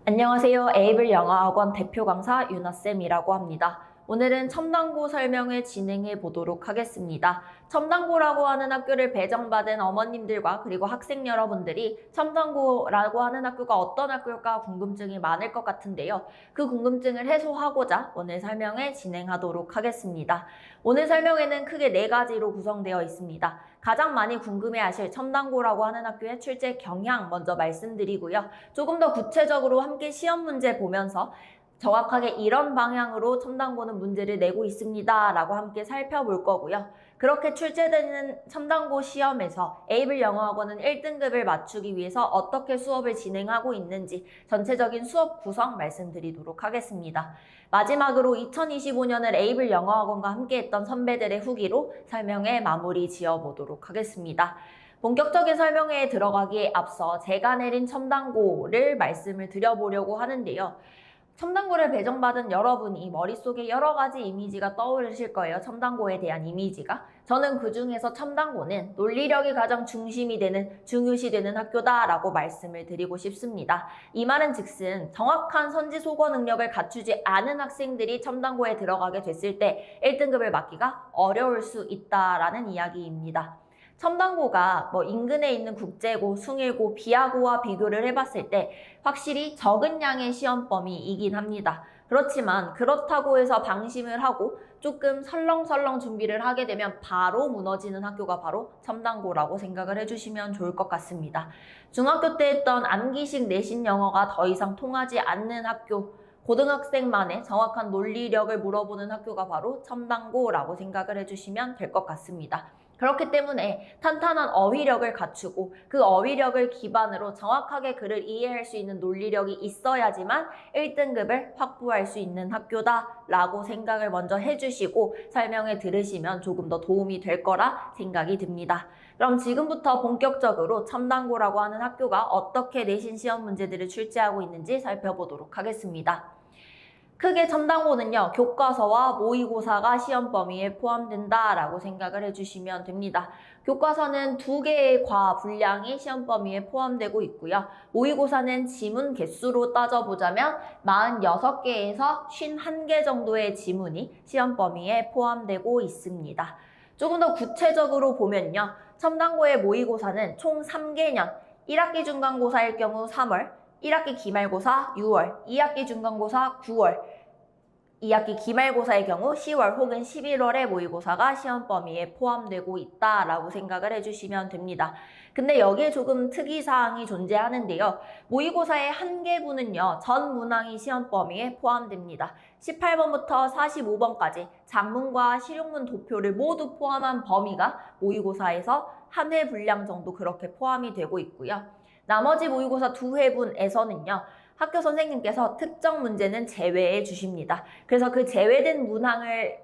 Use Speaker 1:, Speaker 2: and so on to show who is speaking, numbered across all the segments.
Speaker 1: 안녕하세요. 에이블 영어학원 대표 강사 유나쌤이라고 합니다. 오늘은 첨단고 설명을 진행해 보도록 하겠습니다. 첨단고라고 하는 학교를 배정받은 어머님들과 그리고 학생 여러분들이 첨단고라고 하는 학교가 어떤 학교일까 궁금증이 많을 것 같은데요. 그 궁금증을 해소하고자 오늘 설명을 진행하도록 하겠습니다. 오늘 설명에는 크게 4가지로 구성되어 있습니다. 가장 많이 궁금해하실 첨단고라고 하는 학교의 출제 경향 먼저 말씀드리고요. 조금 더 구체적으로 함께 시험 문제 보면서 정확하게 이런 방향으로 첨단고는 문제를 내고 있습니다 라고 함께 살펴볼 거고요. 그렇게 출제되는 첨단고 시험에서 에이블 영어학원은 1등급을 맞추기 위해서 어떻게 수업을 진행하고 있는지 전체적인 수업 구성 말씀드리도록 하겠습니다. 마지막으로 2025년을 에이블 영어학원과 함께했던 선배들의 후기로 설명에 마무리 지어보도록 하겠습니다. 본격적인 설명에 들어가기에 앞서 제가 내린 첨단고를 말씀을 드려보려고 하는데요. 첨단고를 배정받은 여러분이 머릿속에 여러 가지 이미지가 떠오르실 거예요. 첨단고에 대한 이미지가. 저는 그 중에서 첨단고는 논리력이 가장 중심이 되는, 중요시되는 학교다라고 말씀을 드리고 싶습니다. 이 말은 즉슨 정확한 선지속어 능력을 갖추지 않은 학생들이 첨단고에 들어가게 됐을 때 1등급을 맞기가 어려울 수 있다라는 이야기입니다. 첨단고가 인근에 있는 국제고, 숭일고, 비아고와 비교를 해봤을 때 확실히 적은 양의 시험 범위이긴 합니다. 그렇지만 그렇다고 해서 방심을 하고 조금 설렁설렁 준비를 하게 되면 바로 무너지는 학교가 바로 첨단고라고 생각을 해주시면 좋을 것 같습니다. 중학교 때 했던 암기식 내신 영어가 더 이상 통하지 않는 학교, 고등학생만의 정확한 논리력을 물어보는 학교가 바로 첨단고라고 생각을 해주시면 될 것 같습니다. 그렇기 때문에 탄탄한 어휘력을 갖추고 그 어휘력을 기반으로 정확하게 글을 이해할 수 있는 논리력이 있어야지만 1등급을 확보할 수 있는 학교다라고 생각을 먼저 해주시고 설명을 들으시면 조금 더 도움이 될 거라 생각이 듭니다. 그럼 지금부터 본격적으로 첨단고라고 하는 학교가 어떻게 내신 시험 문제들을 출제하고 있는지 살펴보도록 하겠습니다. 크게 첨단고는요, 교과서와 모의고사가 시험 범위에 포함된다라고 생각을 해주시면 됩니다. 교과서는 2개의 과 분량이 시험 범위에 포함되고 있고요. 모의고사는 지문 개수로 따져보자면 46개에서 51개 정도의 지문이 시험 범위에 포함되고 있습니다. 조금 더 구체적으로 보면요, 첨단고의 모의고사는 총 3개년, 1학기 중간고사일 경우 3월, 1학기 기말고사 6월, 2학기 중간고사 9월, 2학기 기말고사의 경우 10월 혹은 11월에 모의고사가 시험 범위에 포함되고 있다라고 생각을 해주시면 됩니다. 근데 여기에 조금 특이사항이 존재하는데요. 모의고사의 한계부는요, 전 문항이 시험 범위에 포함됩니다. 18번부터 45번까지 작문과 실용문 도표를 모두 포함한 범위가 모의고사에서 한 회 분량 정도 그렇게 포함이 되고 있고요. 나머지 모의고사 2회분에서는요. 학교 선생님께서 특정 문제는 제외해 주십니다. 그래서 그 제외된 문항을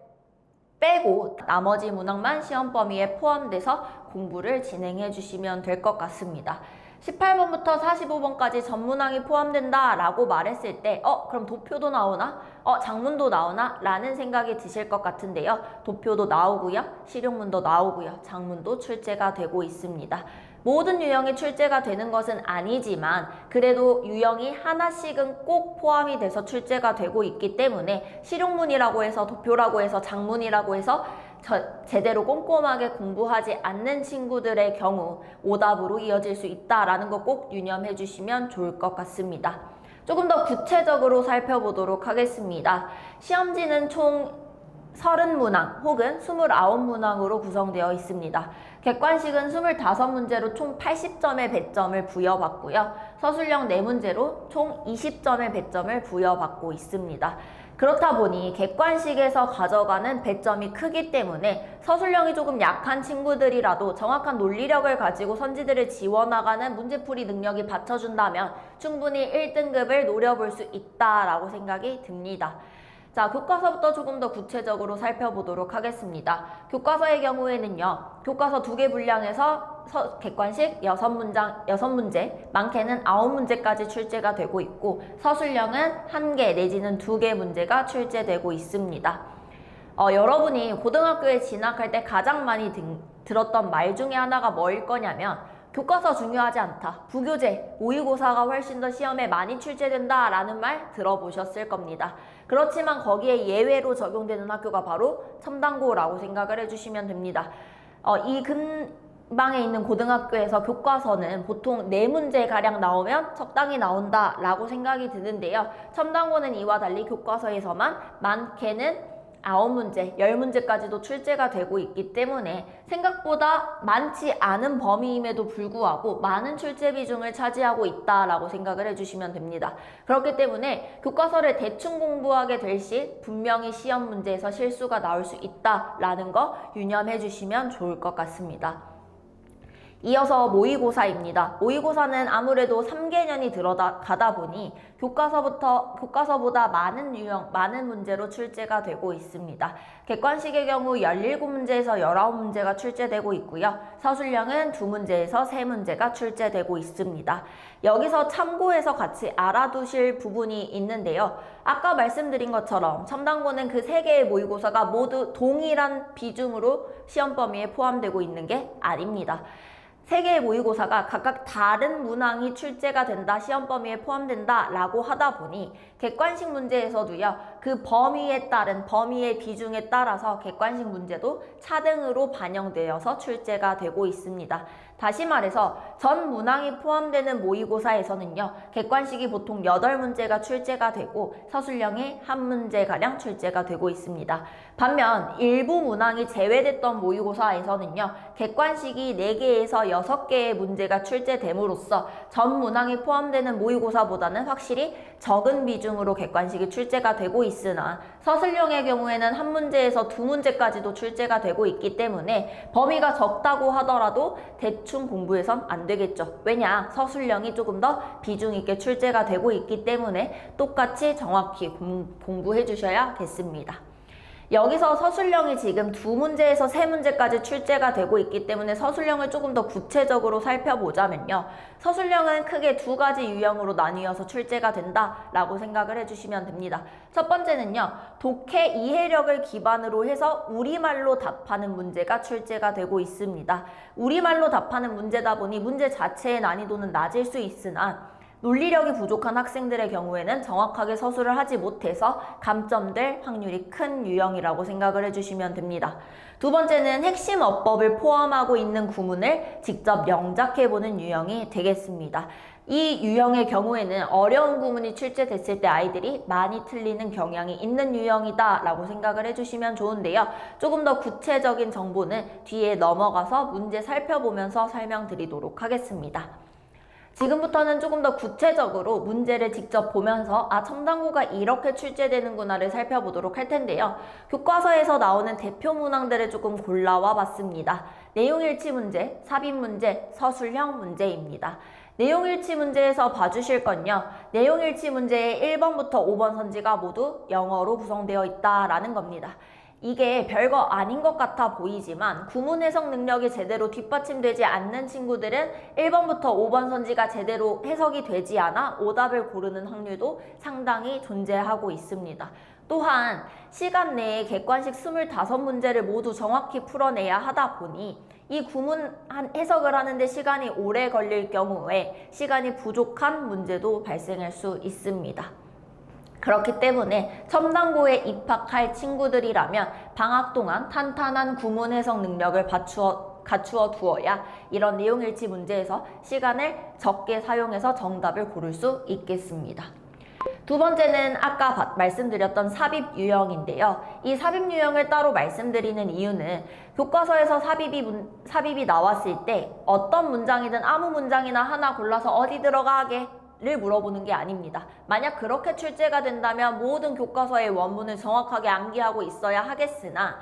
Speaker 1: 빼고 나머지 문항만 시험 범위에 포함돼서 공부를 진행해 주시면 될 것 같습니다. 18번부터 45번까지 전문항이 포함된다라고 말했을 때 그럼 도표도 나오나? 작문도 나오나? 라는 생각이 드실 것 같은데요. 도표도 나오고요. 실용문도 나오고요. 작문도 출제가 되고 있습니다. 모든 유형이 출제가 되는 것은 아니지만 그래도 유형이 하나씩은 꼭 포함이 돼서 출제가 되고 있기 때문에 실용문이라고 해서 도표라고 해서 작문이라고 해서 제대로 꼼꼼하게 공부하지 않는 친구들의 경우 오답으로 이어질 수 있다라는 거 꼭 유념해 주시면 좋을 것 같습니다. 조금 더 구체적으로 살펴보도록 하겠습니다. 시험지는 총 30문항 혹은 29문항으로 구성되어 있습니다. 객관식은 25문제로 총 80점의 배점을 부여받고요. 서술형 4문제로 총 20점의 배점을 부여받고 있습니다. 그렇다 보니 객관식에서 가져가는 배점이 크기 때문에 서술형이 조금 약한 친구들이라도 정확한 논리력을 가지고 선지들을 지워나가는 문제풀이 능력이 받쳐준다면 충분히 1등급을 노려볼 수 있다라고 생각이 듭니다. 자, 교과서부터 조금 더 구체적으로 살펴보도록 하겠습니다. 교과서의 경우에는요, 교과서 2개 분량에서 객관식 6문제, 많게는 9문제까지 출제가 되고 있고 서술형은 1개 내지는 2개 문제가 출제되고 있습니다. 여러분이 고등학교에 진학할 때 가장 많이 들었던 말 중에 하나가 뭐일 거냐면 교과서 중요하지 않다. 부교재, 모의고사가 훨씬 더 시험에 많이 출제된다 라는 말 들어보셨을 겁니다. 그렇지만 거기에 예외로 적용되는 학교가 바로 첨단고라고 생각을 해주시면 됩니다. 이 근방에 있는 고등학교에서 교과서는 보통 4문제가량 나오면 적당히 나온다 라고 생각이 드는데요. 첨단고는 이와 달리 교과서에서만 많게는 9문제, 10문제까지도 출제가 되고 있기 때문에 생각보다 많지 않은 범위임에도 불구하고 많은 출제 비중을 차지하고 있다라고 생각을 해주시면 됩니다. 그렇기 때문에 교과서를 대충 공부하게 될 시 분명히 시험 문제에서 실수가 나올 수 있다라는 거 유념해 주시면 좋을 것 같습니다. 이어서 모의고사입니다. 모의고사는 아무래도 3개년이 들어가다 보니 교과서보다 많은 문제로 출제가 되고 있습니다. 객관식의 경우 17문제에서 19문제가 출제되고 있고요. 서술형은 2문제에서 3문제가 출제되고 있습니다. 여기서 참고해서 같이 알아두실 부분이 있는데요. 아까 말씀드린 것처럼 첨단고는 그 3개의 모의고사가 모두 동일한 비중으로 시험 범위에 포함되고 있는 게 아닙니다. 3개의 모의고사가 각각 다른 문항이 출제가 된다, 시험 범위에 포함된다 라고 하다 보니 객관식 문제에서도요, 그 범위에 따른 범위의 비중에 따라서 객관식 문제도 차등으로 반영되어서 출제가 되고 있습니다. 다시 말해서 전 문항이 포함되는 모의고사에서는요, 객관식이 보통 8문제가 출제가 되고 서술형이 1문제가량 출제가 되고 있습니다. 반면 일부 문항이 제외됐던 모의고사에서는요, 객관식이 4개에서 6개의 문제가 출제됨으로써 전 문항이 포함되는 모의고사보다는 확실히 적은 비중으로 객관식이 출제가 되고 있으나 서술형의 경우에는 1문제에서 2문제까지도 출제가 되고 있기 때문에 범위가 적다고 하더라도 대충 공부해선 안 되겠죠. 왜냐? 서술형이 조금 더 비중 있게 출제가 되고 있기 때문에 똑같이 정확히 공부해 주셔야겠습니다. 여기서 서술형이 지금 2문제에서 3문제까지 출제가 되고 있기 때문에 서술형을 조금 더 구체적으로 살펴보자면요. 서술형은 크게 2가지 유형으로 나뉘어서 출제가 된다라고 생각을 해주시면 됩니다. 첫 번째는요. 독해 이해력을 기반으로 해서 우리말로 답하는 문제가 출제가 되고 있습니다. 우리말로 답하는 문제다 보니 문제 자체의 난이도는 낮을 수 있으나 논리력이 부족한 학생들의 경우에는 정확하게 서술을 하지 못해서 감점될 확률이 큰 유형이라고 생각을 해주시면 됩니다. 두 번째는 핵심 어법을 포함하고 있는 구문을 직접 명작해보는 유형이 되겠습니다. 이 유형의 경우에는 어려운 구문이 출제됐을 때 아이들이 많이 틀리는 경향이 있는 유형이다 라고 생각을 해주시면 좋은데요. 조금 더 구체적인 정보는 뒤에 넘어가서 문제 살펴보면서 설명드리도록 하겠습니다. 지금부터는 조금 더 구체적으로 문제를 직접 보면서 첨단고가 이렇게 출제되는구나를 살펴보도록 할 텐데요. 교과서에서 나오는 대표 문항들을 조금 골라와 봤습니다. 내용일치 문제, 삽입 문제, 서술형 문제입니다. 내용일치 문제에서 봐주실 건요. 내용일치 문제의 1번부터 5번 선지가 모두 영어로 구성되어 있다라는 겁니다. 이게 별거 아닌 것 같아 보이지만 구문 해석 능력이 제대로 뒷받침되지 않는 친구들은 1번부터 5번 선지가 제대로 해석이 되지 않아 오답을 고르는 확률도 상당히 존재하고 있습니다. 또한 시간 내에 객관식 25문제를 모두 정확히 풀어내야 하다 보니 이 구문 해석을 하는데 시간이 오래 걸릴 경우에 시간이 부족한 문제도 발생할 수 있습니다. 그렇기 때문에 첨단고에 입학할 친구들이라면 방학 동안 탄탄한 구문 해석 능력을 갖추어 두어야 이런 내용일치 문제에서 시간을 적게 사용해서 정답을 고를 수 있겠습니다. 두 번째는 아까 말씀드렸던 삽입 유형인데요. 이 삽입 유형을 따로 말씀드리는 이유는 교과서에서 삽입이 나왔을 때 어떤 문장이든 아무 문장이나 하나 골라서 어디 들어가게 를 물어보는 게 아닙니다. 만약 그렇게 출제가 된다면 모든 교과서의 원문을 정확하게 암기하고 있어야 하겠으나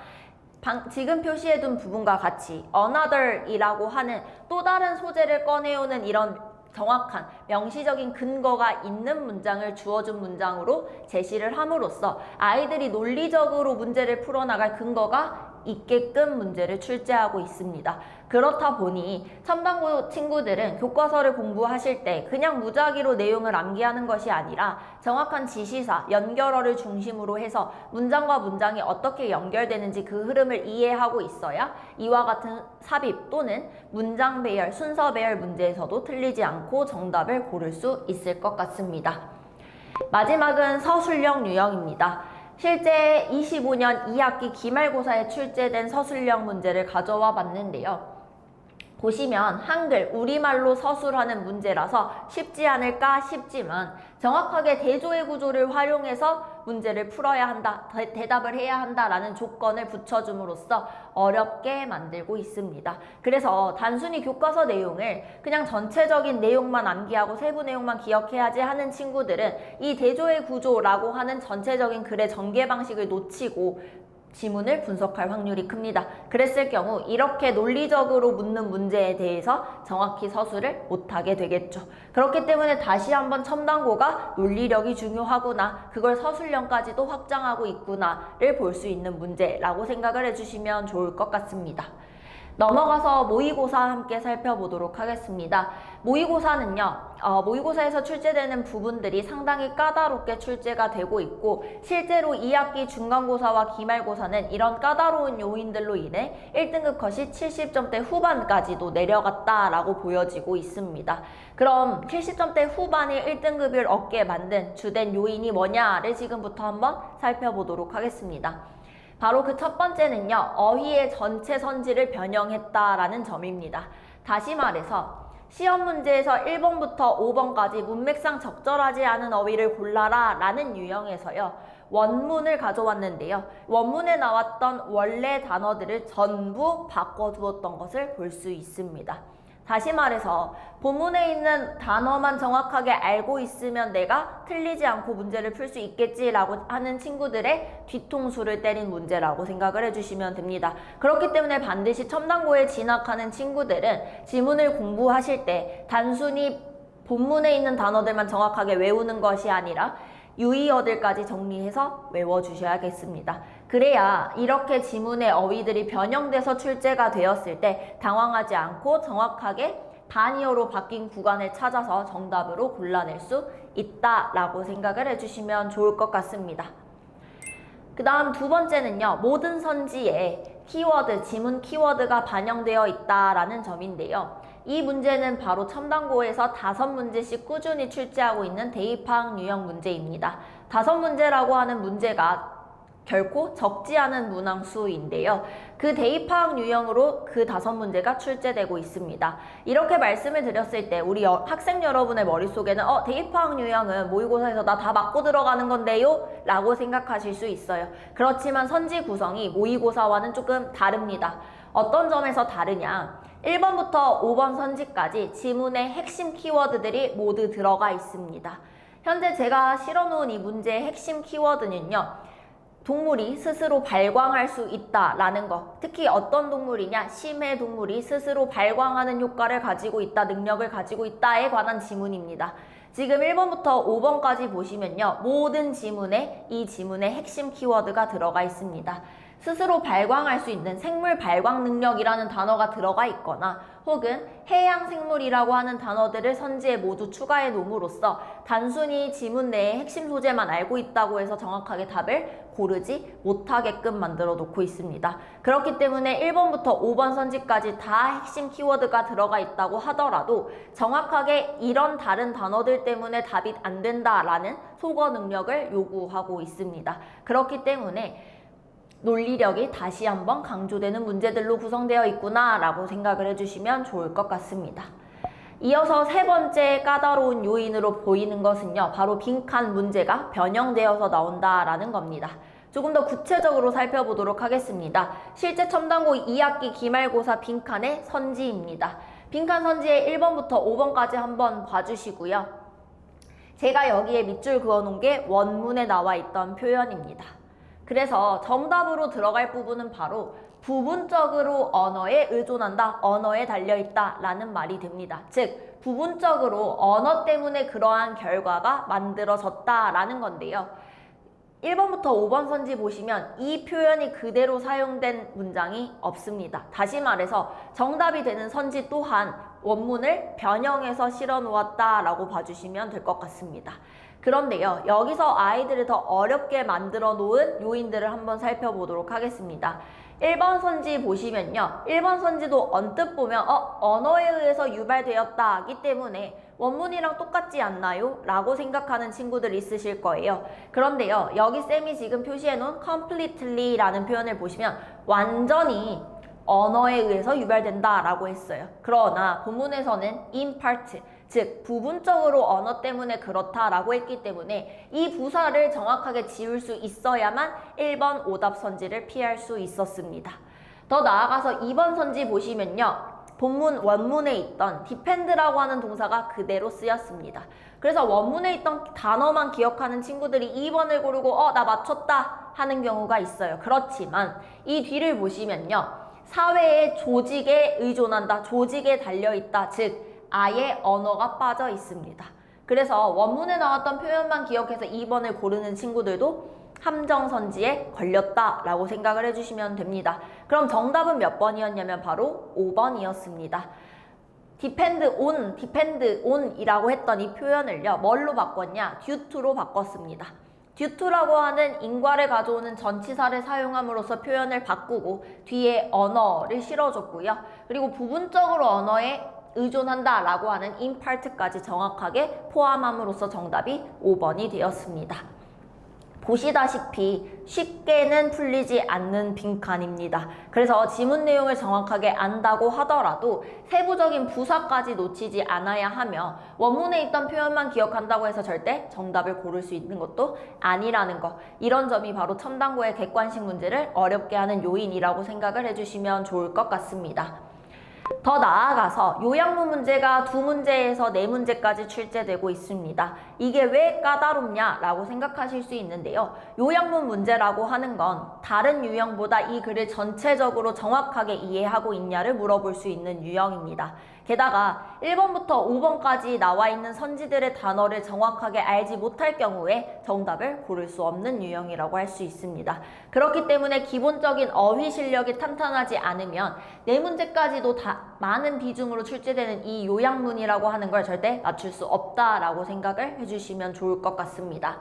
Speaker 1: 지금 표시해둔 부분과 같이 another이라고 하는 또 다른 소재를 꺼내오는 이런 정확한 명시적인 근거가 있는 문장을 주어준 문장으로 제시를 함으로써 아이들이 논리적으로 문제를 풀어나갈 근거가 있게끔 문제를 출제하고 있습니다. 그렇다 보니 첨단고 친구들은 교과서를 공부하실 때 그냥 무작위로 내용을 암기하는 것이 아니라 정확한 지시사, 연결어를 중심으로 해서 문장과 문장이 어떻게 연결되는지 그 흐름을 이해하고 있어야 이와 같은 삽입 또는 문장 배열, 순서 배열 문제에서도 틀리지 않고 정답을 고를 수 있을 것 같습니다. 마지막은 서술형 유형입니다. 실제 25년 2학기 기말고사에 출제된 서술형 문제를 가져와 봤는데요. 보시면 한글, 우리말로 서술하는 문제라서 쉽지 않을까 싶지만 정확하게 대조의 구조를 활용해서 문제를 풀어야 한다, 대답을 해야 한다라는 조건을 붙여줌으로써 어렵게 만들고 있습니다. 그래서 단순히 교과서 내용을 그냥 전체적인 내용만 암기하고 세부 내용만 기억해야지 하는 친구들은 이 대조의 구조라고 하는 전체적인 글의 전개 방식을 놓치고 지문을 분석할 확률이 큽니다. 그랬을 경우 이렇게 논리적으로 묻는 문제에 대해서 정확히 서술을 못하게 되겠죠. 그렇기 때문에 다시 한번 첨단고가 논리력이 중요하구나, 그걸 서술형까지도 확장하고 있구나를 볼 수 있는 문제라고 생각을 해주시면 좋을 것 같습니다. 넘어가서 모의고사 함께 살펴보도록 하겠습니다. 모의고사는요, 모의고사에서 출제되는 부분들이 상당히 까다롭게 출제가 되고 있고 실제로 2학기 중간고사와 기말고사는 이런 까다로운 요인들로 인해 1등급 컷이 70점대 후반까지도 내려갔다라고 보여지고 있습니다. 그럼 70점대 후반이 1등급을 얻게 만든 주된 요인이 뭐냐를 지금부터 한번 살펴보도록 하겠습니다. 바로 그 첫 번째는요, 어휘의 전체 선지를 변형했다라는 점입니다. 다시 말해서 시험 문제에서 1번부터 5번까지 문맥상 적절하지 않은 어휘를 골라라 라는 유형에서요, 원문을 가져왔는데요. 원문에 나왔던 원래 단어들을 전부 바꿔두었던 것을 볼 수 있습니다. 다시 말해서 본문에 있는 단어만 정확하게 알고 있으면 내가 틀리지 않고 문제를 풀 수 있겠지라고 하는 친구들의 뒤통수를 때린 문제라고 생각을 해주시면 됩니다. 그렇기 때문에 반드시 첨단고에 진학하는 친구들은 지문을 공부하실 때 단순히 본문에 있는 단어들만 정확하게 외우는 것이 아니라 유의어들까지 정리해서 외워주셔야겠습니다. 그래야 이렇게 지문의 어휘들이 변형돼서 출제가 되었을 때 당황하지 않고 정확하게 단위어로 바뀐 구간을 찾아서 정답으로 골라낼 수 있다라고 생각을 해주시면 좋을 것 같습니다. 그 다음 두 번째는요, 모든 선지에 키워드, 지문 키워드가 반영되어 있다라는 점인데요. 이 문제는 바로 첨단고에서 5문제씩 꾸준히 출제하고 있는 대입학 유형 문제입니다. 5문제라고 하는 문제가 결코 적지 않은 문항수인데요. 그 대입학 유형으로 그 5문제가 출제되고 있습니다. 이렇게 말씀을 드렸을 때 우리 학생 여러분의 머릿속에는 대입학 유형은 모의고사에서 나 다 맞고 들어가는 건데요? 라고 생각하실 수 있어요. 그렇지만 선지 구성이 모의고사와는 조금 다릅니다. 어떤 점에서 다르냐? 1번부터 5번 선지까지 지문의 핵심 키워드들이 모두 들어가 있습니다. 현재 제가 실어놓은 이 문제의 핵심 키워드는요, 동물이 스스로 발광할 수 있다라는 것, 특히 어떤 동물이냐, 심해 동물이 스스로 발광하는 효과를 가지고 있다, 능력을 가지고 있다에 관한 지문입니다. 지금 1번부터 5번까지 보시면요, 모든 지문에 이 지문의 핵심 키워드가 들어가 있습니다. 스스로 발광할 수 있는 생물 발광 능력이라는 단어가 들어가 있거나 혹은 해양 생물이라고 하는 단어들을 선지에 모두 추가해 놓음으로써 단순히 지문 내의 핵심 소재만 알고 있다고 해서 정확하게 답을 고르지 못하게끔 만들어 놓고 있습니다. 그렇기 때문에 1번부터 5번 선지까지 다 핵심 키워드가 들어가 있다고 하더라도 정확하게 이런 다른 단어들 때문에 답이 안 된다라는 소거 능력을 요구하고 있습니다. 그렇기 때문에 논리력이 다시 한번 강조되는 문제들로 구성되어 있구나 라고 생각을 해주시면 좋을 것 같습니다. 이어서 세 번째 까다로운 요인으로 보이는 것은요, 바로 빈칸 문제가 변형되어서 나온다라는 겁니다. 조금 더 구체적으로 살펴보도록 하겠습니다. 실제 첨단고 2학기 기말고사 빈칸의 선지입니다. 빈칸 선지의 1번부터 5번까지 한번 봐주시고요. 제가 여기에 밑줄 그어놓은 게 원문에 나와 있던 표현입니다. 그래서 정답으로 들어갈 부분은 바로 부분적으로 언어에 의존한다, 언어에 달려있다 라는 말이 됩니다. 즉 부분적으로 언어 때문에 그러한 결과가 만들어졌다 라는 건데요. 1번부터 5번 선지 보시면 이 표현이 그대로 사용된 문장이 없습니다. 다시 말해서 정답이 되는 선지 또한 원문을 변형해서 실어 놓았다라고 봐주시면 될 것 같습니다. 그런데요, 여기서 아이들을 더 어렵게 만들어 놓은 요인들을 한번 살펴보도록 하겠습니다. 1번 선지 보시면요, 1번 선지도 언뜻 보면 언어에 의해서 유발되었다기 때문에 원문이랑 똑같지 않나요? 라고 생각하는 친구들 있으실 거예요. 그런데요, 여기 쌤이 지금 표시해 놓은 completely 라는 표현을 보시면 완전히 언어에 의해서 유발된다 라고 했어요. 그러나 본문에서는 in part, 즉 부분적으로 언어 때문에 그렇다라고 했기 때문에 이 부사를 정확하게 지울 수 있어야만 1번 오답 선지를 피할 수 있었습니다. 더 나아가서 2번 선지 보시면요, 본문 원문에 있던 depend라고 하는 동사가 그대로 쓰였습니다. 그래서 원문에 있던 단어만 기억하는 친구들이 2번을 고르고 나 맞췄다 하는 경우가 있어요. 그렇지만 이 뒤를 보시면요, 사회의 조직에 의존한다, 조직에 달려있다, 즉 아예 언어가 빠져 있습니다. 그래서 원문에 나왔던 표현만 기억해서 2번을 고르는 친구들도 함정선지에 걸렸다라고 생각을 해주시면 됩니다. 그럼 정답은 몇 번이었냐면 바로 5번이었습니다. depend on 이라고 했던 이 표현을요, 뭘로 바꿨냐? due to로 바꿨습니다. due to라고 하는 인과를 가져오는 전치사를 사용함으로써 표현을 바꾸고 뒤에 언어를 실어줬고요. 그리고 부분적으로 언어에 의존한다 라고 하는 in part까지 정확하게 포함함으로써 정답이 5번이 되었습니다. 보시다시피 쉽게는 풀리지 않는 빈칸입니다. 그래서 지문 내용을 정확하게 안다고 하더라도 세부적인 부사까지 놓치지 않아야 하며 원문에 있던 표현만 기억한다고 해서 절대 정답을 고를 수 있는 것도 아니라는 거, 이런 점이 바로 첨단고의 객관식 문제를 어렵게 하는 요인이라고 생각을 해주시면 좋을 것 같습니다. 더 나아가서 요약문 문제가 2문제에서 4문제까지 출제되고 있습니다. 이게 왜 까다롭냐 라고 생각하실 수 있는데요. 요약문 문제라고 하는 건 다른 유형보다 이 글을 전체적으로 정확하게 이해하고 있냐를 물어볼 수 있는 유형입니다. 게다가 1번부터 5번까지 나와 있는 선지들의 단어를 정확하게 알지 못할 경우에 정답을 고를 수 없는 유형이라고 할 수 있습니다. 그렇기 때문에 기본적인 어휘 실력이 탄탄하지 않으면 4문제까지도 다 많은 비중으로 출제되는 이 요약문이라고 하는 걸 절대 맞출 수 없다라고 생각을 해주시면 좋을 것 같습니다.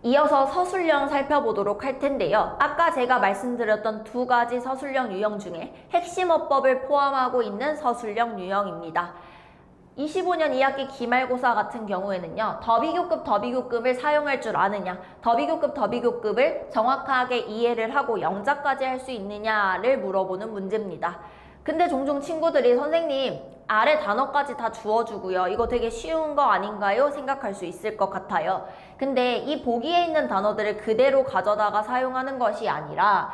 Speaker 1: 이어서 서술형 살펴보도록 할 텐데요. 아까 제가 말씀드렸던 2가지 서술형 유형 중에 핵심 어법을 포함하고 있는 서술형 유형입니다. 25년 2학기 기말고사 같은 경우에는요, 더비교급을 사용할 줄 아느냐, 더비교급을 정확하게 이해를 하고 영작까지 할 수 있느냐를 물어보는 문제입니다. 근데 종종 친구들이 선생님 아래 단어까지 다 주어주고요, 이거 되게 쉬운 거 아닌가요? 생각할 수 있을 것 같아요. 근데 이 보기에 있는 단어들을 그대로 가져다가 사용하는 것이 아니라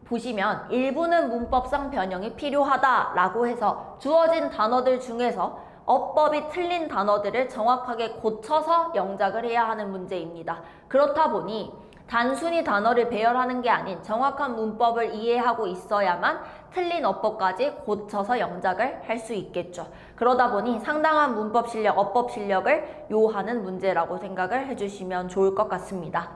Speaker 1: 보시면 일부는 문법상 변형이 필요하다라고 해서 주어진 단어들 중에서 어법이 틀린 단어들을 정확하게 고쳐서 영작을 해야 하는 문제입니다. 그렇다 보니 단순히 단어를 배열하는 게 아닌 정확한 문법을 이해하고 있어야만 틀린 어법까지 고쳐서 영작을 할 수 있겠죠. 그러다 보니 상당한 문법 실력, 어법 실력을 요하는 문제라고 생각을 해주시면 좋을 것 같습니다.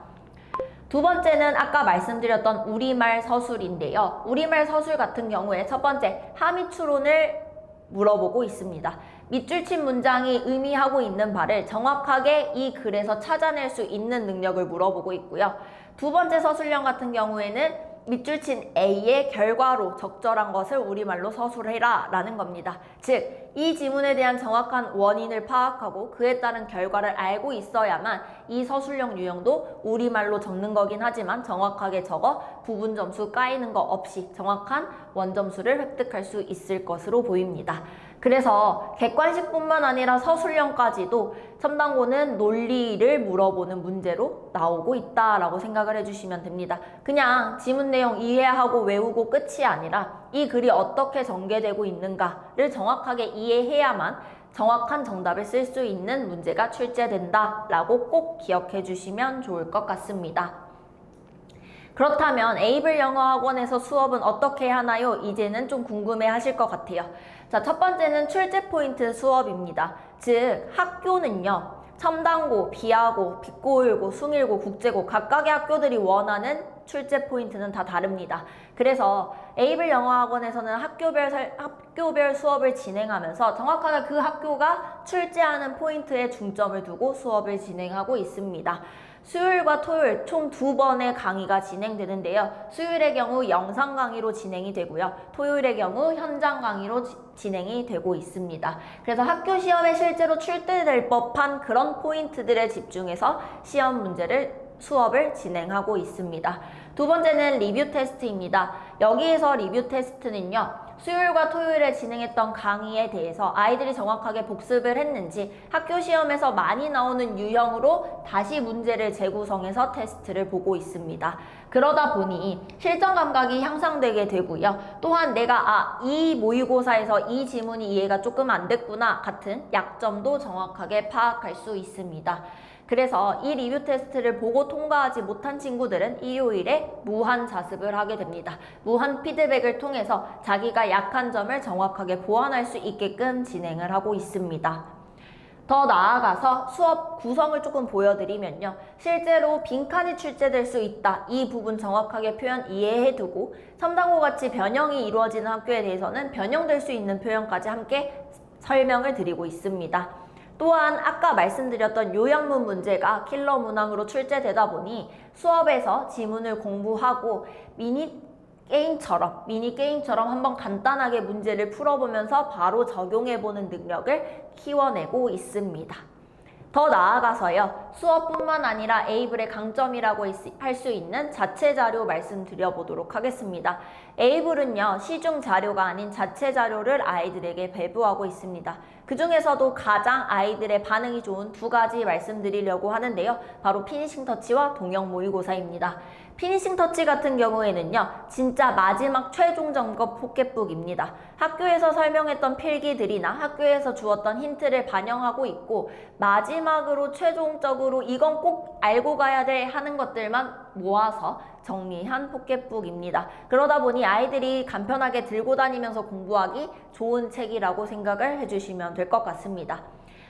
Speaker 1: 2번째는 아까 말씀드렸던 우리말 서술인데요. 우리말 서술 같은 경우에 첫 번째, 함의추론을 물어보고 있습니다. 밑줄 친 문장이 의미하고 있는 바를 정확하게 이 글에서 찾아낼 수 있는 능력을 물어보고 있고요. 2번째 서술형 같은 경우에는 밑줄 친 A의 결과로 적절한 것을 우리말로 서술해라 라는 겁니다. 즉, 이 지문에 대한 정확한 원인을 파악하고 그에 따른 결과를 알고 있어야만 이 서술형 유형도 우리말로 적는 거긴 하지만 정확하게 적어 부분 점수 까이는 거 없이 정확한 원점수를 획득할 수 있을 것으로 보입니다. 그래서 객관식뿐만 아니라 서술형까지도 첨단고는 논리를 물어보는 문제로 나오고 있다라고 생각을 해주시면 됩니다. 그냥 지문 내용 이해하고 외우고 끝이 아니라 이 글이 어떻게 전개되고 있는가를 정확하게 이해해야만 정확한 정답을 쓸 수 있는 문제가 출제된다라고 꼭 기억해 주시면 좋을 것 같습니다. 그렇다면 에이블 영어학원에서 수업은 어떻게 하나요? 이제는 좀 궁금해 하실 것 같아요. 자, 첫 번째는 출제 포인트 수업입니다. 즉, 학교는요, 첨단고, 비하고, 빛고일고, 숭일고, 국제고 각각의 학교들이 원하는 출제 포인트는 다 다릅니다. 그래서 에이블 영어학원에서는 학교별 수업을 진행하면서 정확하게 그 학교가 출제하는 포인트에 중점을 두고 수업을 진행하고 있습니다. 수요일과 토요일 총 2번의 강의가 진행되는데요. 수요일의 경우 영상 강의로 진행이 되고요. 토요일의 경우 현장 강의로 진행이 되고 있습니다. 그래서 학교 시험에 실제로 출제될 법한 그런 포인트들에 집중해서 시험 문제를 수업을 진행하고 있습니다. 두 번째는 리뷰 테스트입니다. 여기에서 리뷰 테스트는요. 수요일과 토요일에 진행했던 강의에 대해서 아이들이 정확하게 복습을 했는지 학교 시험에서 많이 나오는 유형으로 다시 문제를 재구성해서 테스트를 보고 있습니다. 그러다 보니 실전 감각이 향상되게 되고요. 또한 내가 이 모의고사에서 이 지문이 이해가 조금 안 됐구나 같은 약점도 정확하게 파악할 수 있습니다. 그래서 이 리뷰 테스트를 보고 통과하지 못한 친구들은 일요일에 무한 자습을 하게 됩니다. 무한 피드백을 통해서 자기가 약한 점을 정확하게 보완할 수 있게끔 진행을 하고 있습니다. 더 나아가서 수업 구성을 조금 보여드리면요. 실제로 빈칸이 출제될 수 있다. 이 부분 정확하게 표현 이해해두고 첨단고 같이 변형이 이루어지는 학교에 대해서는 변형될 수 있는 표현까지 함께 설명을 드리고 있습니다. 또한 아까 말씀드렸던 요약문 문제가 킬러 문항으로 출제되다 보니 수업에서 지문을 공부하고 미니 게임처럼 한번 간단하게 문제를 풀어보면서 바로 적용해보는 능력을 키워내고 있습니다. 더 나아가서요. 수업뿐만 아니라 에이블의 강점이라고 할 수 있는 자체 자료 말씀드려보도록 하겠습니다. 에이블은요. 시중 자료가 아닌 자체 자료를 아이들에게 배부하고 있습니다. 그 중에서도 가장 아이들의 반응이 좋은 2가지 말씀드리려고 하는데요. 바로 피니싱 터치와 동형 모의고사입니다. 피니싱 터치 같은 경우에는요. 진짜 마지막 최종 점검 포켓북입니다. 학교에서 설명했던 필기들이나 학교에서 주었던 힌트를 반영하고 있고 마지막으로 최종적으로 이건 꼭 알고 가야 돼 하는 것들만 모아서 정리한 포켓북입니다. 그러다 보니 아이들이 간편하게 들고 다니면서 공부하기 좋은 책이라고 생각을 해주시면 될 것 같습니다.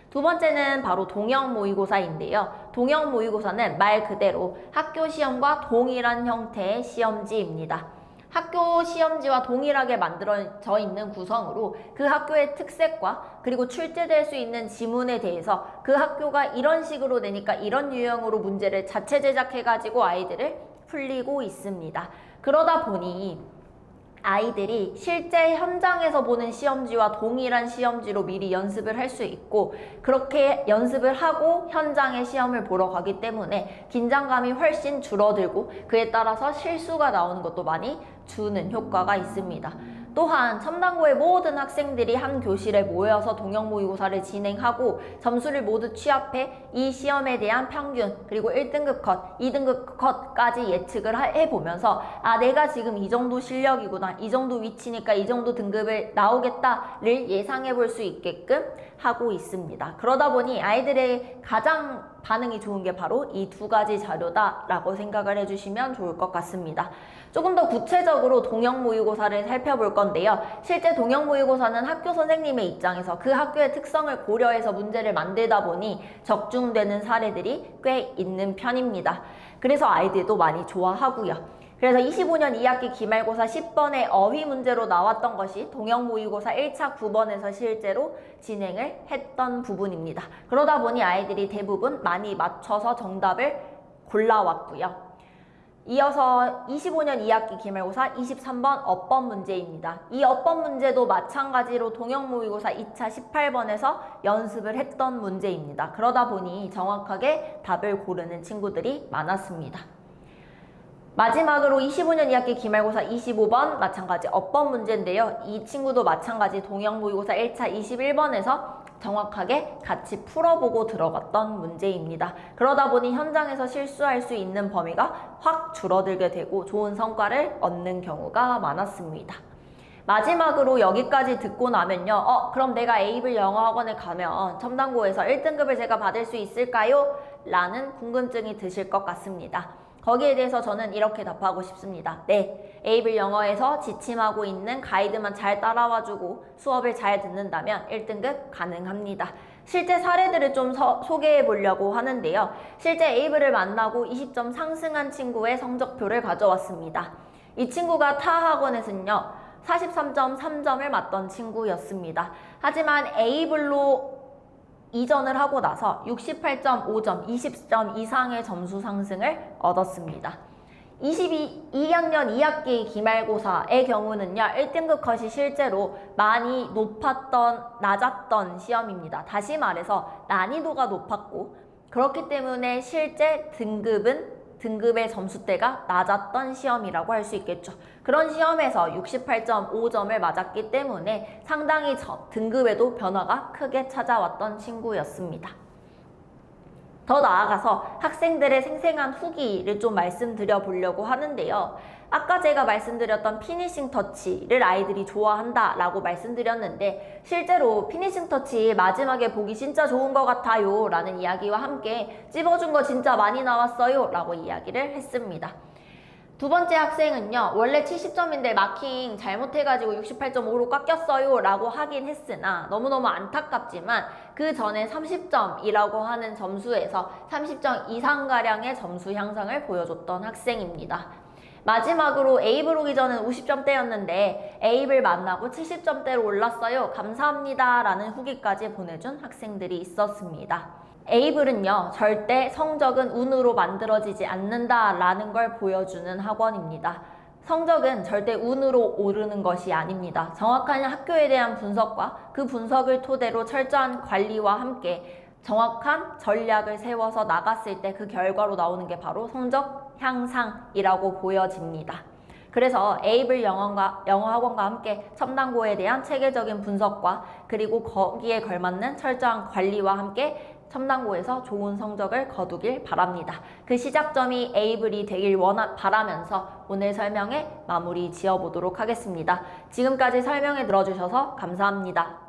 Speaker 1: 두 번째는 바로 동형 모의고사인데요. 동형 모의고사는 말 그대로 학교 시험과 동일한 형태의 시험지입니다. 학교 시험지와 동일하게 만들어져 있는 구성으로 그 학교의 특색과 그리고 출제될 수 있는 지문에 대해서 그 학교가 이런 식으로 내니까 이런 유형으로 문제를 자체 제작해가지고 아이들을 풀리고 있습니다. 그러다 보니 아이들이 실제 현장에서 보는 시험지와 동일한 시험지로 미리 연습을 할 수 있고 그렇게 연습을 하고 현장에 시험을 보러 가기 때문에 긴장감이 훨씬 줄어들고 그에 따라서 실수가 나오는 것도 많이 주는 효과가 있습니다. 또한 첨단고의 모든 학생들이 한 교실에 모여서 동형 모의고사를 진행하고 점수를 모두 취합해 이 시험에 대한 평균 그리고 1등급 컷, 2등급 컷까지 예측을 해보면서 내가 지금 이 정도 실력이구나, 이 정도 위치니까 이 정도 등급을 나오겠다를 예상해 볼 수 있게끔 하고 있습니다. 그러다 보니 아이들의 가장 반응이 좋은 게 바로 이 2가지 자료다라고 생각을 해주시면 좋을 것 같습니다. 조금 더 구체적으로 동형 모의고사를 살펴볼 건데요. 실제 동형 모의고사는 학교 선생님의 입장에서 그 학교의 특성을 고려해서 문제를 만들다 보니 적중되는 사례들이 꽤 있는 편입니다. 그래서 아이들도 많이 좋아하고요. 그래서 25년 2학기 기말고사 10번의 어휘 문제로 나왔던 것이 동형 모의고사 1차 9번에서 실제로 진행을 했던 부분입니다. 그러다 보니 아이들이 대부분 많이 맞춰서 정답을 골라왔고요. 이어서 25년 2학기 기말고사 23번 어법 문제입니다. 이 어법 문제도 마찬가지로 동형 모의고사 2차 18번에서 연습을 했던 문제입니다. 그러다 보니 정확하게 답을 고르는 친구들이 많았습니다. 마지막으로 25년 2학기 기말고사 25번 마찬가지 어법 문제인데요. 이 친구도 마찬가지 동형 모의고사 1차 21번에서 정확하게 같이 풀어보고 들어갔던 문제입니다. 그러다 보니 현장에서 실수할 수 있는 범위가 확 줄어들게 되고 좋은 성과를 얻는 경우가 많았습니다. 마지막으로 여기까지 듣고 나면요. 그럼 내가 에이블 영어학원에 가면 첨단고에서 1등급을 제가 받을 수 있을까요? 라는 궁금증이 드실 것 같습니다. 거기에 대해서 저는 이렇게 답하고 싶습니다. 네. 에이블 영어에서 지침하고 있는 가이드만 잘 따라와주고 수업을 잘 듣는다면 1등급 가능합니다. 실제 사례들을 좀 소개해 보려고 하는데요. 실제 에이블을 만나고 20점 상승한 친구의 성적표를 가져왔습니다. 이 친구가 타 학원에서는요, 43.3점을 맞던 친구였습니다. 하지만 에이블로 이전을 하고 나서 68.5점, 20점 이상의 점수 상승을 얻었습니다. 2학년 2학기 기말고사의 경우는요, 1등급 컷이 실제로 많이 낮았던 시험입니다. 다시 말해서 난이도가 높았고, 그렇기 때문에 실제 등급의 점수대가 낮았던 시험이라고 할 수 있겠죠. 그런 시험에서 68.5점을 맞았기 때문에 상당히 등급에도 변화가 크게 찾아왔던 친구였습니다. 더 나아가서 학생들의 생생한 후기를 좀 말씀드려 보려고 하는데요. 아까 제가 말씀드렸던 피니싱 터치를 아이들이 좋아한다 라고 말씀드렸는데, 실제로 피니싱 터치 마지막에 보기 진짜 좋은 것 같아요 라는 이야기와 함께 찝어준 거 진짜 많이 나왔어요 라고 이야기를 했습니다. 두 번째 학생은요, 원래 70점인데 마킹 잘못해가지고 68.5로 깎였어요 라고 하긴 했으나 너무너무 안타깝지만 그 전에 30점이라고 하는 점수에서 30점 이상가량의 점수 향상을 보여줬던 학생입니다. 마지막으로 에이블 오기 전은 50점대였는데 에이블 만나고 70점대로 올랐어요. 감사합니다 라는 후기까지 보내준 학생들이 있었습니다. 에이블은요, 절대 성적은 운으로 만들어지지 않는다라는 걸 보여주는 학원입니다. 성적은 절대 운으로 오르는 것이 아닙니다. 정확한 학교에 대한 분석과 그 분석을 토대로 철저한 관리와 함께 정확한 전략을 세워서 나갔을 때 그 결과로 나오는 게 바로 성적 향상이라고 보여집니다. 그래서 에이블 영어학원과 함께 첨단고에 대한 체계적인 분석과 그리고 거기에 걸맞는 철저한 관리와 함께 첨단고에서 좋은 성적을 거두길 바랍니다. 그 시작점이 에이블이 되길 바라면서 오늘 설명에 마무리 지어보도록 하겠습니다. 지금까지 설명해 들어주셔서 감사합니다.